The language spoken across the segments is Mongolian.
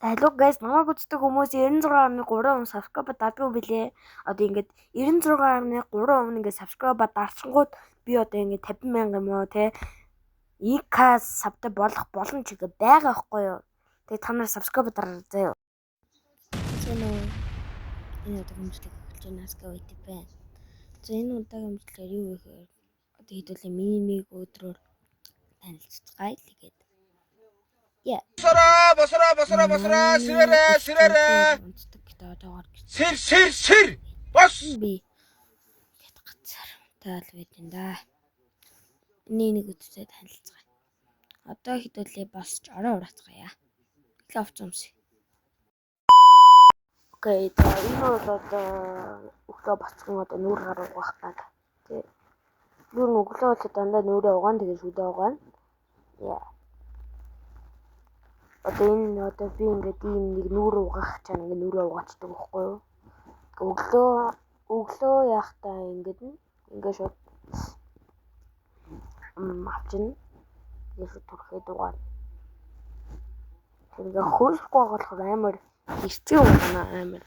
Hello guys, намайг үздэг хүмүүс 96.3% subscribe дадгүй билээ. Одоо ингээд 96.3% ингээд subscribe дарсангууд би одоо ингээд 50,000 юм уу те ИК сабтай болох боломж байгаа байхгүй юу. Тэгээ та нар subscribe дараа заяа. Энэ одоо хэмжлэг эхэлж байна аска байт байна. За энэ удаагийн хэмжлэгээр юу вэ гэхээр одоо хэдүүлээ миний нэг өдрөөр танилццгаая тэгээд босроо сэрээрээ онцдог гитаагаар сэр бос би гэт гацаар таал байт энэ да. Нэг үдтэй танилцгаая. Одоо хэдүүлээ босч ороо урацгаая. Лавцумс. Окей, энэ бол одоо өглөө босцсон одоо нүүр гарах байх гад. Тэг. Нүүр өглөө бол дандаа нүүрээ угаан тэгээ шүдээ угаан. Одоо энэ одоо би ингээд ийм нэг нүүр угаах чана ингээд нүүрээ угаачдаг байхгүй юу? Өглөө яахтаа ингээд шууд авчна. Яшаа төрхөд угаана. Тэгээ хөөсөхгүй болохоор амар хэцүү байна амар.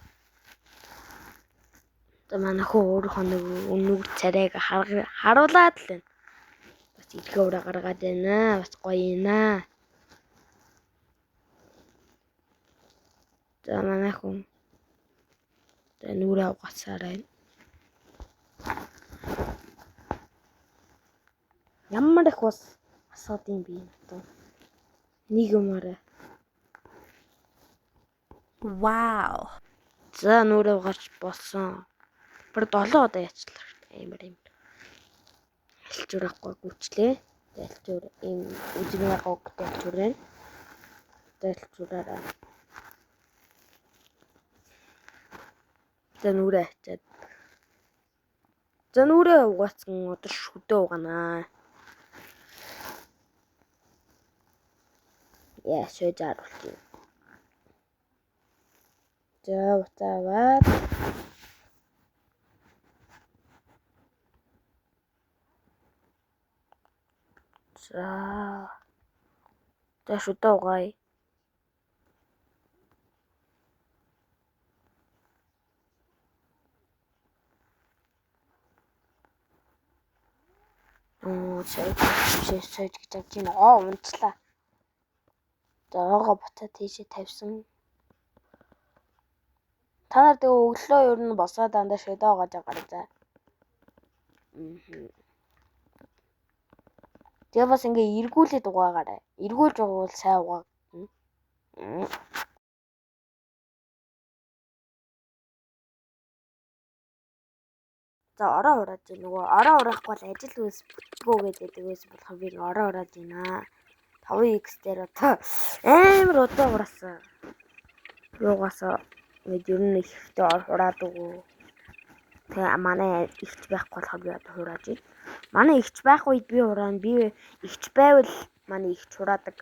Одоо манай хөө өөрийнхөө нэг өнөг царайг харуулад л байна. Бас илгээ ураа гаргаад байна. Бас гоё юм. За манай хүн тэ нүрээ угаасаар байна. Ямар их бас асаад юм би одоо. Нэг юмараа. Вау. За нүрээ угаарч болсон. Бүр 7 удаа яачлаа. Амар. Алчуурахгүй гүчлээ. Алчуур ийм үжигнээ гогтой алчуур байна. Алчуураараа. За нүрээ ачаад. За нүрээ угаацсан одоо шүдээ угаанаа. Шөөжаар болчих. За утаваад. За. За шүдээ угаая. Сойж гэж авч ийн. Унцлаа. За оогоо буцаад тийшээ тавьсан. Та нар тэгээ өглөө ер нь босоод дандаа шөдөө угааж байгаарай за. Тэгээ бас ингээ эргүүлээд угаагаарай. Эргүүлж угаавал сайн угаагдана. За ороо ураад ийн нөгөө ороо ураахгүй бол ажил үйлс бүтгөө гэдэгээс болох би ороо ураад ийна. 5x дээр одоо амар удаа ураасан. Юугаасаа ингээд ер нь ихтэй ураад өгөө. Тэгээ манай ихч байхгүй болохоор би одоо хурааж байна. Манай ихч байх үед би хураана. Би ихч байвал манай ихч хураадаг.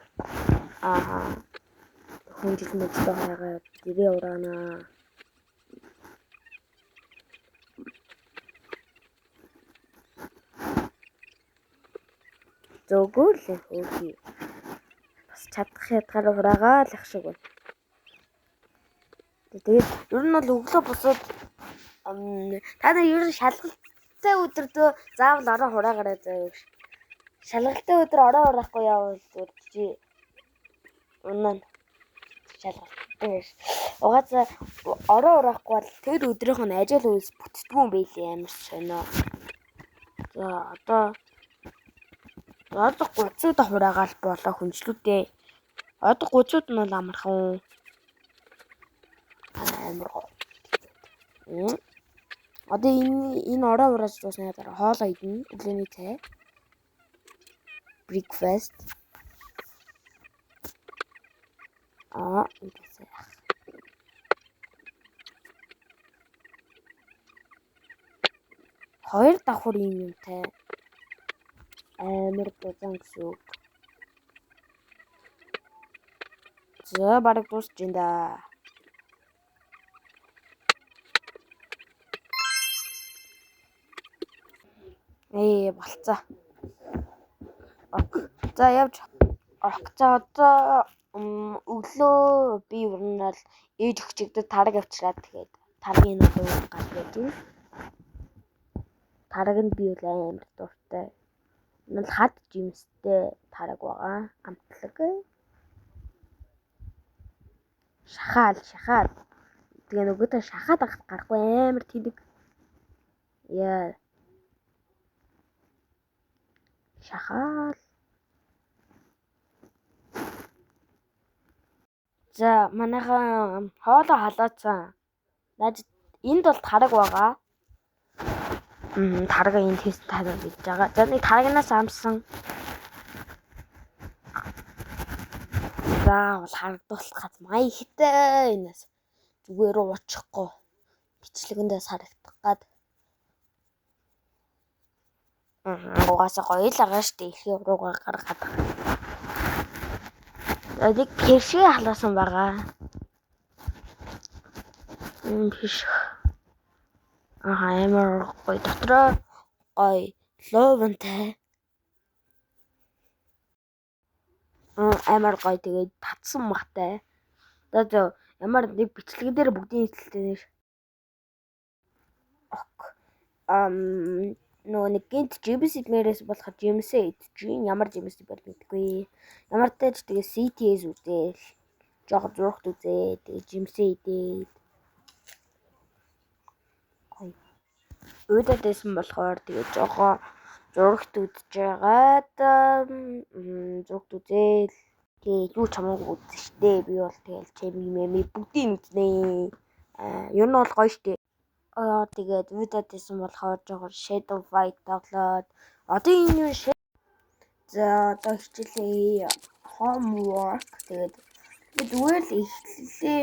Хүн жил мөчтэй хайгаа дэрээ ураана. Зөөгөл хөөе. Бас чадах ятгаар хураагаа л ах шиг байна. Тэгээд ер нь бол өглөө босоод та нар ер нь шалгалтай өдөр дөө заавал ороо хураагаарай заяа. Шалгалтай өдөр ороо хураахгүй явбал үржи. Унаа. Шалгалтай. Угаасаа ороо хураахгүй бол тэр өдрийнх нь ажил үйлс бүтдгүй юм байлээ амар сонио. За одоо 30-д хураагаал болоо хүнчлүүдээ. Одоо 30-д нь бол амархан. Амар гоо. Одоо энэ ороо урааж дуусна дараа хоолоо идэнэ. Өглөөний цай. Breakfast. Ингэсэй. Хоёр давхар юм тай. Амар бузан гэсэн. За бараг дуусч байна да. Болцоо. За явж. За одоо өглөө би ер нь бол ээж өгчигдөд тараг авчираад тэгээд тарагийн нэг гал байж байна. Тараг нь би бол амар дуртай. Энэ бол хад жимстэй тараг байгаа. Амтлаг. Шахаад. Тэгээ нөгөөдөө шахаад гарахгүй амар тэнэг. Яа. Шахаад. За манайхан хоолоо халаацсан. Энд бол тараг байгаа. Тарага энд хийс тараг гэж байгаа. За нэг тарагнаас амсан. Заавал харагдуулах май хитэ энэс зүгээр уучихгүй бичлэгэндээ харагдах гад. Угаасаа гоё л байгаа штэ их руугаа гаргаад. Нэг першиг халаасан байгаа. Биш. Амар гоё дотроо гоё ловонтэй. Амар гоё тэгээд татсан махтай. Одоо ямар нэг бичлэгэн дээр бүгдийн эзэлтэй нэр. Нөгөө нэг гинт James Idmers болох James-ээ идчихин. Ямар James бол мэдгүй. Ямар ч тач тэгээ CTS үзээл. Жог зурхт үзээ. Тэгээ James-ээ идээд. Өөдөө дэсэн болохоор тэгээ жогоо зурхт үзэж байгаад зурхт үзээл. Тэгээ юу ч хамаагүй үзсэн штэ. Би бол тэгэл чемми бүгдийг мэднэ. Юу нь бол гоё штэ. Тэгээд өөдөө дэсэн болохоор жогоо Shadow Fight тоглоод. Одоо энэ юу за одоо хичээлээ homework тэгээд зүгээр л эхлэлээ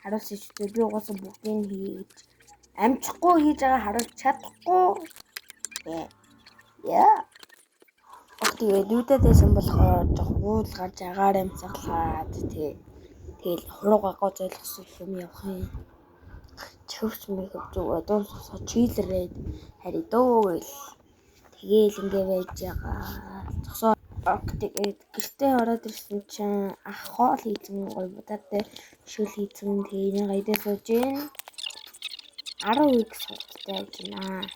харуулсан шүү дээ. Би угаасаа бүгдийг хийж амжихгүй хийж байгаа харуулж чадахгүй. Яа. Тэгээд өөдөө дэсэн болохоор жоо уул гарч агаар амсгалаад тэгэл хуруугаа гоц ойлгосон юм явах юм. Чөвч мэйкап зүгээр дуусах чийлрээд хари дөөөл тэгээл ингээ байж байгаа. Зогсоо тэгээд гэртээ ороод ирсэн чинь ах хоол хийсэн гоё будаатай шил хийсэн тэгээ гайдаа сууж гин 10x сурталтай байж байна.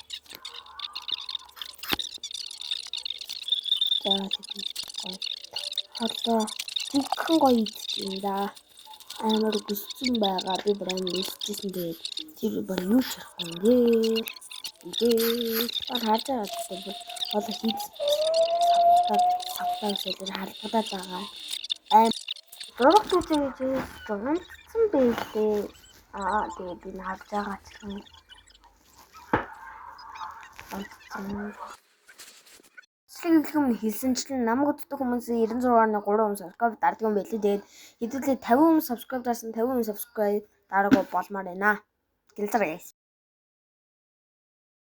За тэгээд хоолоо зүгхэн гоё идчихин да. Амар гүссэн байгаа. Би бүр амар өсчихсэн тэгээд тэр бүр юу ч ярихгүй ингээд харж байгаа хоолоо хийц савтаа шилэр халбадаад байгаа. Зургт үзээ гэж унтсан байлээ. Тэгээд би харж байгаа чинь Сэлгэн хэлсэн чинь намайг үздэг хүмүүсийн 96.3% subscribe дардаг юм байлээ. Тэгээд хэдүүлээ 50% subscribe дарсан 50% subscribe дараагүй болмоор байна. Гэлзэр guys.